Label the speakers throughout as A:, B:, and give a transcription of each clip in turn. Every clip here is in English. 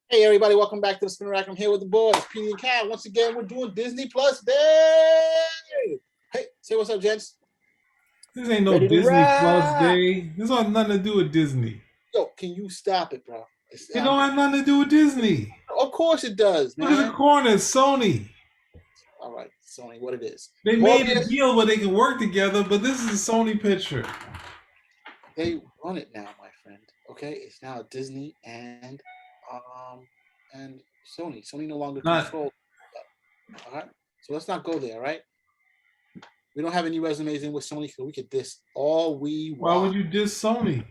A: Hey everybody, welcome back to the Spin Rack. I'm here with the boys, Petey and Cal. Once again, we're doing Disney Plus Day. Hey, say what's up, gents.
B: This ain't no
C: Ready to
B: Disney Plus
C: rock.
B: Day. This has nothing to do with Disney.
A: Yo, can you stop it, bro?
B: It don't have nothing to do with Disney.
A: Of course it does,
B: Look at the
A: man.
B: corner, it's Sony.
A: All right, Sony, what it is.
B: They made a
A: Morbius,
B: deal where they can work together, but this is a Sony picture.
A: they run it now, my friend. Okay, it's now Disney and Sony. Sony no longer
B: Not
A: controls. All right, so let's not go there. All right, we don't have any resumes in with Sony, so we could diss all we
B: why would
A: want.
B: you diss Sony?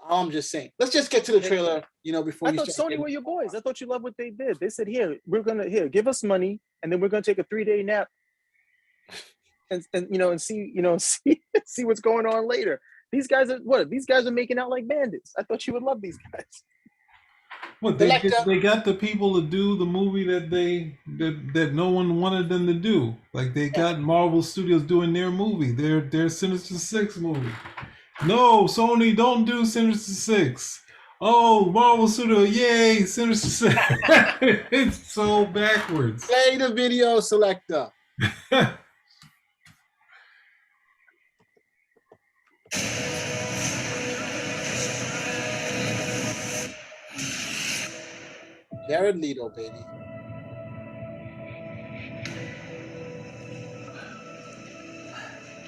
A: I'm just saying. Let's just get to the trailer, before
C: I
A: you
C: thought
A: start
C: Sony
A: getting.
C: were your boys. I thought you loved what they did. They said, give us money, and then we're gonna take a 3-day nap and see what's going on later. These guys are making out like bandits. I thought you would love these guys.
B: What
A: Selector.
B: they got the people to do the movie that no one wanted them to do. Like they got Marvel Studios doing their movie, their Sinister Six movie. No, Sony, don't do Sinister Six. Oh, Marvel Studio, yay, Sinister Six. It's so backwards.
A: Play the video selector. Jared Leto, baby.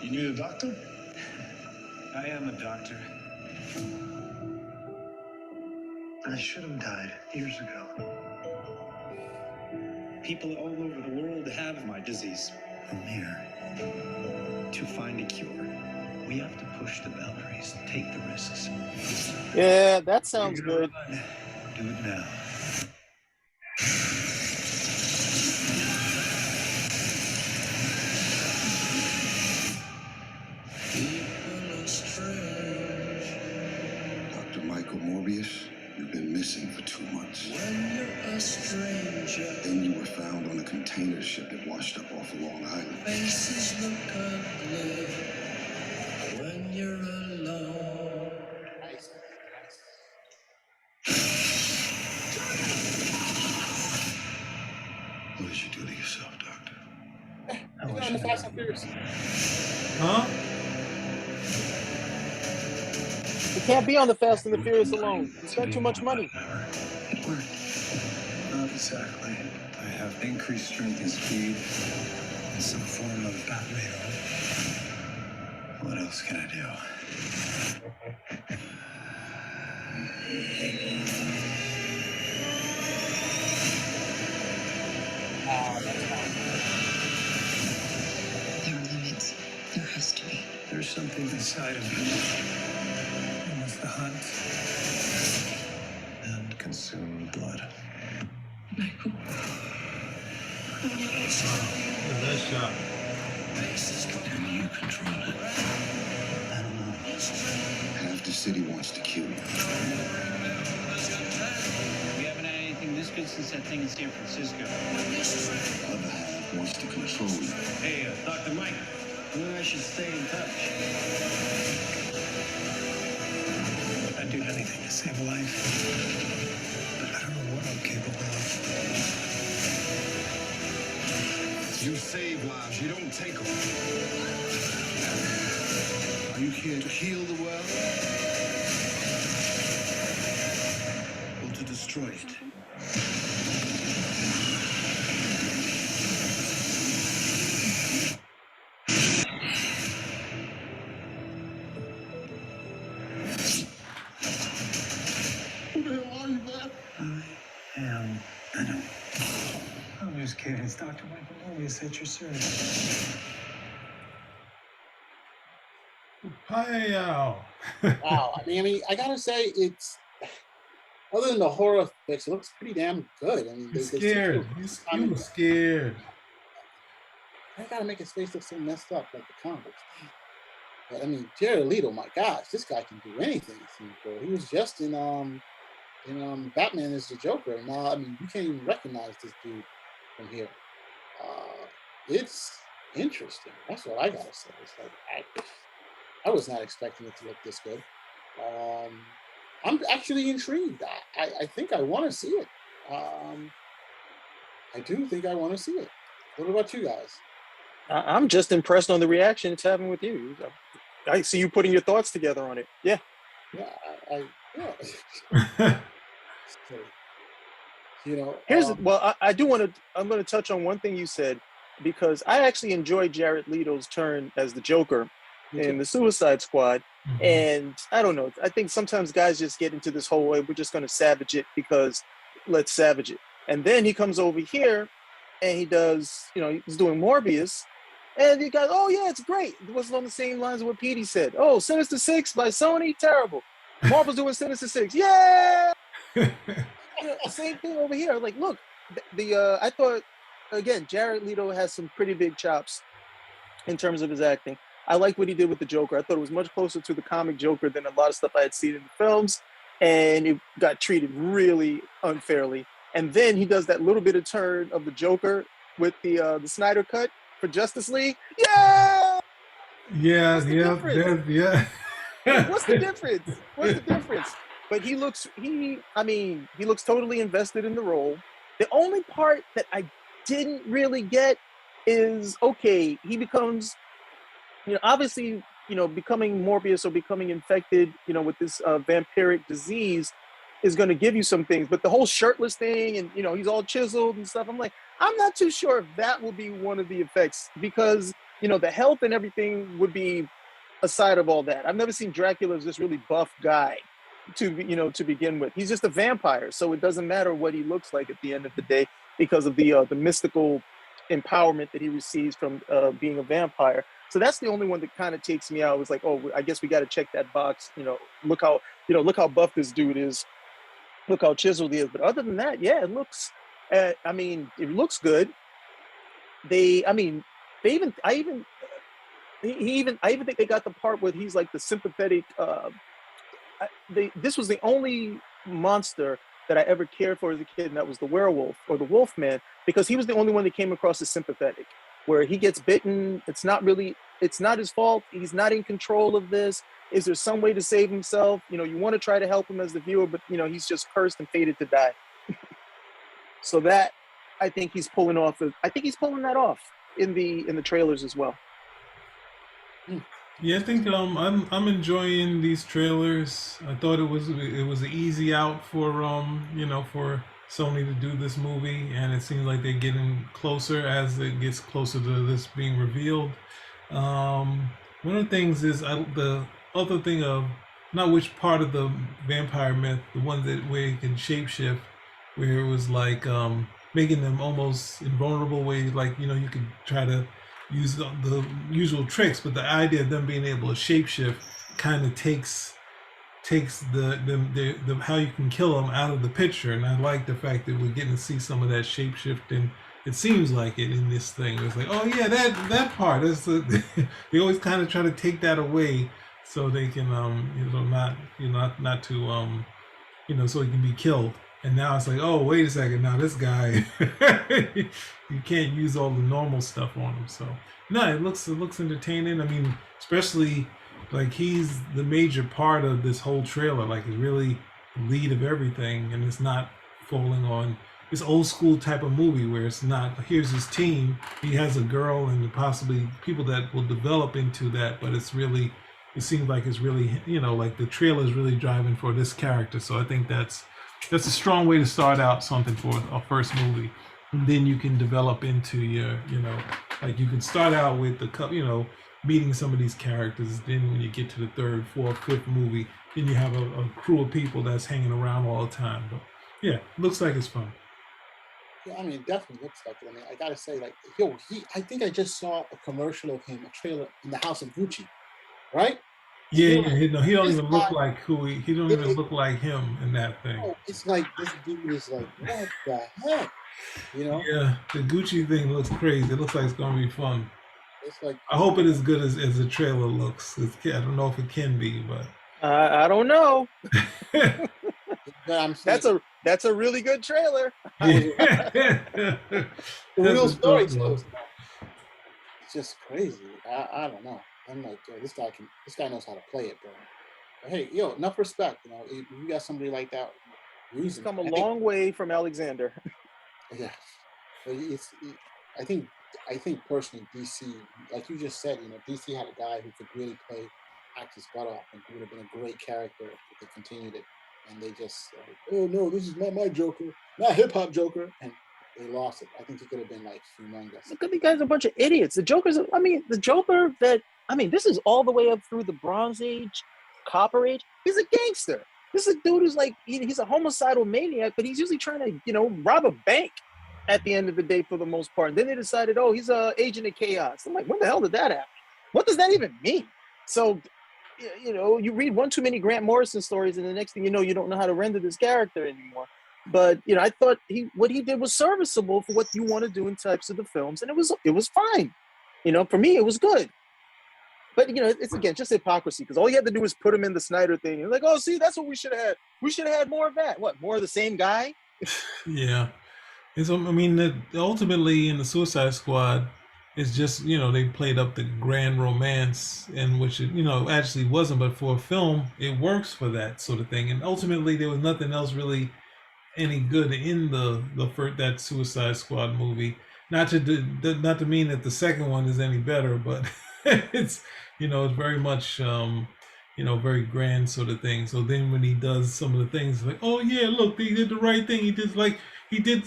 D: You need a doctor?
E: I am a doctor. I should have died years ago. People all over the world have my disease. I'm here to find a cure. We have to push the boundaries, take the risks.
C: Yeah, that sounds good.
E: Do it now.
D: Dr. Michael Morbius, you've been missing for 2 months.
E: When you're a stranger,
D: Then you were found on a container ship that washed up off of Long Island.
E: faces look ugly. When you're alone.
A: Nice.
D: What did you do to yourself, Doctor?
A: He's on the Fast and Furious.
B: Huh?
C: You can't be on the Fast and the Furious alone. You spend too much money.
E: It worked. Not exactly. I have increased strength and speed and some form of bat radar. What else can I do?
A: That's fine.
F: There are limits. There has to be.
E: There's something inside of me. It wants to hunt and consume blood.
F: Michael.
B: That shot.
E: Can you control it? I don't know.
D: Half the city wants to kill you.
G: We haven't had anything this good since that thing in San Francisco.
D: The other half wants to control you.
E: Hey, Dr. Mike, you and I should stay in touch. I'd do anything to save a life, but I don't know what I'm capable of.
D: You save lives, you don't take them. Are you here to heal the world? Or to destroy it? Who the hell are you, man?
E: I know. I'm just kidding. It's Dr. Michael Morbius at your service.
B: Hi,
A: Wow. I mean, I gotta say, it's other than the horror fix, it looks pretty damn good. I mean,
B: He's scared. You were scared.
A: I gotta make his face look so messed up like the comics. But, I mean, Jared Leto, my gosh, this guy can do anything. He was just in Batman as the Joker. And now, I mean, you can't even recognize this dude from here. It's interesting. That's what I gotta say. It's like I was not expecting it to look this good. I'm actually intrigued. I think I want to see it. I do think I want to see it. What about you guys?
C: I'm just impressed on the reaction it's having with you. I see you putting your thoughts together on it. Yeah.
A: Yeah, yeah. So,
C: Well, I do want to. I'm going to touch on one thing you said because I actually enjoyed Jared Leto's turn as the Joker in the Suicide Squad.
B: Mhm.
C: And I don't know. I think sometimes guys just get into this whole way. We're just going to savage it because let's savage it. And then he comes over here and he does, he's doing Morbius. And you guys, oh yeah, it's great. It was on the same lines of what Petey said. Oh, Sinister Six by Sony, terrible. Marvel's doing Sinister Six, yeah. Same thing over here. Like, look, I thought again, Jared Leto has some pretty big chops in terms of his acting. I like what he did with the Joker. I thought it was much closer to the comic Joker than a lot of stuff I had seen in the films, and it got treated really unfairly. And then he does that little bit of turn of the Joker with the Snyder cut for Justice League. Yeah.
B: Yeah,
C: What's the
B: yeah,
C: difference?
B: yeah.
C: Like, what's the difference? What's the difference? But he looks totally invested in the role. The only part that I didn't really get is, okay, he becomes, obviously, becoming Morbius or becoming infected, with this vampiric disease is going to give you some things. But the whole shirtless thing and, he's all chiseled and stuff, I'm like, I'm not too sure if that will be one of the effects because, the health and everything would be aside of all that. I've never seen Dracula as this really buff guy to begin with. He's just a vampire, so it doesn't matter what he looks like at the end of the day because of the mystical empowerment that he receives from being a vampire. So that's the only one that kind of takes me out. It was like, oh, I guess we got to check that box. Look how buff this dude is. Look how chiseled he is. But other than that, yeah, it looks. It looks good. I even think they got the part where he's like the sympathetic. This was the only monster that I ever cared for as a kid, and that was the werewolf or the wolf man, because he was the only one that came across as sympathetic. Where he gets bitten, it's not his fault. He's not in control of this. Is there some way to save himself? You want to try to help him as the viewer, but he's just cursed and fated to die. So that I think he's pulling that off in the trailers as well.
B: Yeah, I think I'm enjoying these trailers. I thought it was an easy out for for Sony to do this movie, and it seems like they're getting closer as it gets closer to this being revealed. One of the things is the other thing of not which part of the vampire myth, the one that where you can shapeshift, where it was like making them almost invulnerable, where like you could try to use the usual tricks, but the idea of them being able to shapeshift kind of takes the how you can kill them out of the picture. And I like the fact that we're getting to see some of that shapeshifting. It seems like it in this thing. It's like, oh yeah, that part is they always kind of try to take that away so they can not to so he can be killed. And now it's like, oh, wait a second. Now this guy, you can't use all the normal stuff on him. So no, it looks entertaining. I mean, especially like he's the major part of this whole trailer. Like he's really the lead of everything, and it's not falling on this old school type of movie where it's not. Here's his team. He has a girl and possibly people that will develop into that, but it's really. It seems like it's really, like the trailer is really driving for this character. So I think that's a strong way to start out something for a first movie, and then you can develop into your, like you can start out with meeting some of these characters. Then when you get to the third, fourth, fifth movie, then you have a crew of people that's hanging around all the time. But yeah, looks like it's fun.
A: Yeah, I mean, it definitely looks like it. I mean, I gotta say, like, I think I just saw a commercial of him, a trailer in the House of Gucci, right?
B: Yeah,
A: like,
B: he don't
A: this
B: even
A: guy,
B: look like he don't even look like him in that thing.
A: it's like this dude is like, what the heck?
B: Yeah, the Gucci thing looks crazy. It looks like it's gonna be fun.
A: It's like
B: I hope it is good as the trailer looks. I don't know if it can be, but
C: I don't know.
A: but I'm saying,
C: That's a really good trailer.
A: the real story tells. It's just crazy. I don't know. I'm like, this guy knows how to play it, bro. Hey, yo, enough respect. You know, if you got somebody like that,
C: He's
A: reason.
C: come a
A: I think,
C: long way from Alexander.
A: yeah, but I think, I think personally, DC, like you just said, you know, DC had a guy who could really act his butt off, and would have been a great character if they continued it. And they just, oh no, this is not my Joker, not hip hop Joker, and they lost it. I think he could have been like humongous.
C: Look at these guys, a bunch of idiots. The Joker's, I mean, the Joker that, I mean, this is all the way up through the Bronze Age, Copper Age. He's a gangster. This is a dude who's like, he's a homicidal maniac, but he's usually trying to, rob a bank at the end of the day for the most part. And then they decided, oh, he's a agent of chaos. I'm like, when the hell did that happen? What does that even mean? So, you read one too many Grant Morrison stories, and the next thing you don't know how to render this character anymore. But I thought what he did was serviceable for what you want to do in types of the films, and it was fine. For me, it was good. But it's again just hypocrisy, because all you had to do was put him in the Snyder thing. You're like, oh, see, that's what we should have had. We should have had more of that. What, more of the same guy?
B: Yeah. I mean, ultimately in the Suicide Squad, it's just, they played up the grand romance, and which it, actually wasn't, but for a film, it works for that sort of thing. And ultimately, there was nothing else really any good in the first that Suicide Squad movie. Not to mean that the second one is any better, but it's it's very much very grand sort of thing. So then when he does some of the things, like, oh yeah, look, he did the right thing. He did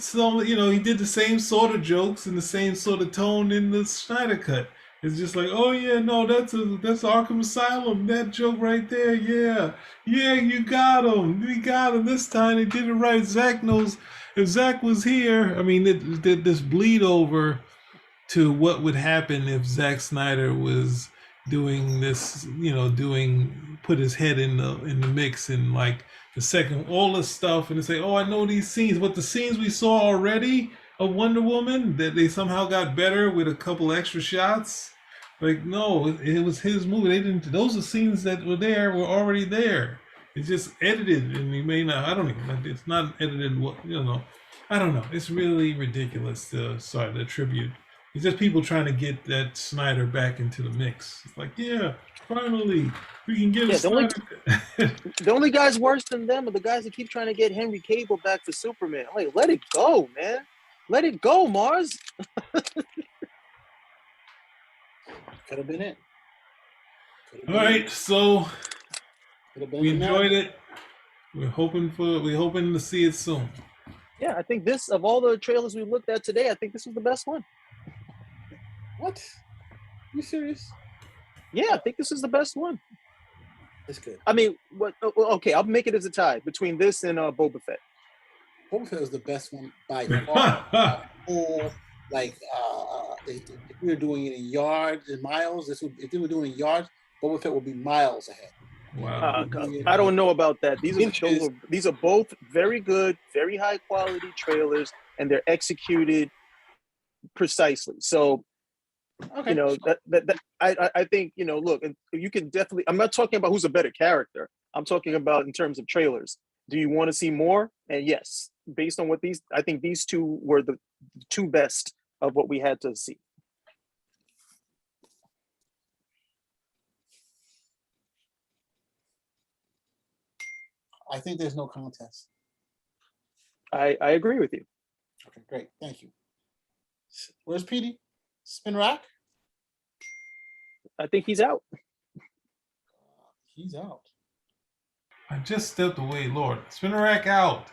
B: some, he did the same sort of jokes and the same sort of tone in the Snyder cut. It's just like, oh yeah, no, that's Arkham Asylum. That joke right there, yeah, you got him. We got him this time. They did it right. Zach knows. If Zach was here, I mean, this bleed over to what would happen if Zack Snyder was doing this, put his head in the mix, and like the second all this stuff, and they say, oh, I know these scenes, but the scenes we saw already of Wonder Woman, that they somehow got better with a couple extra shots. Like, no, it was his movie. They didn't. Those are scenes that were already there. It's just edited, and he may not. I don't even. It's not edited. I don't know. It's really ridiculous to attribute. It's just people trying to get that Snyder back into the mix. It's like, yeah, finally we can get a Snyder.
C: The only guys worse than them are the guys that keep trying to get Henry Cable back for Superman. I'm like, let it go, man. Let it go, Mars.
A: Could have been it.
B: All right, so we enjoyed it. We're hoping to see it soon.
C: Yeah, I think this, of all the trailers we looked at today, I think this was the best one.
A: What? You serious?
C: Yeah, I think this is the best one.
A: It's good.
C: I mean, what? Okay, I'll make it as a tie between this and Boba Fett.
A: Boba Fett was the best one by far. If we were doing it in yards and miles, if they were doing it in yards, Boba Fett would be miles ahead.
B: Wow.
C: I don't know about that. These are both very good, very high quality trailers, and they're executed precisely. So,
A: okay.
C: I think, look, you can definitely. I'm not talking about who's a better character. I'm talking about in terms of trailers. Do you want to see more? And yes, based on I think these two were the two best of what we had to see.
A: I think there's no contest.
C: I agree with you.
A: Okay, great. Thank you. Where's Petey? Spin rack?
C: I think he's out.
A: He's out.
B: I just stepped away, Lord. Spin rack out.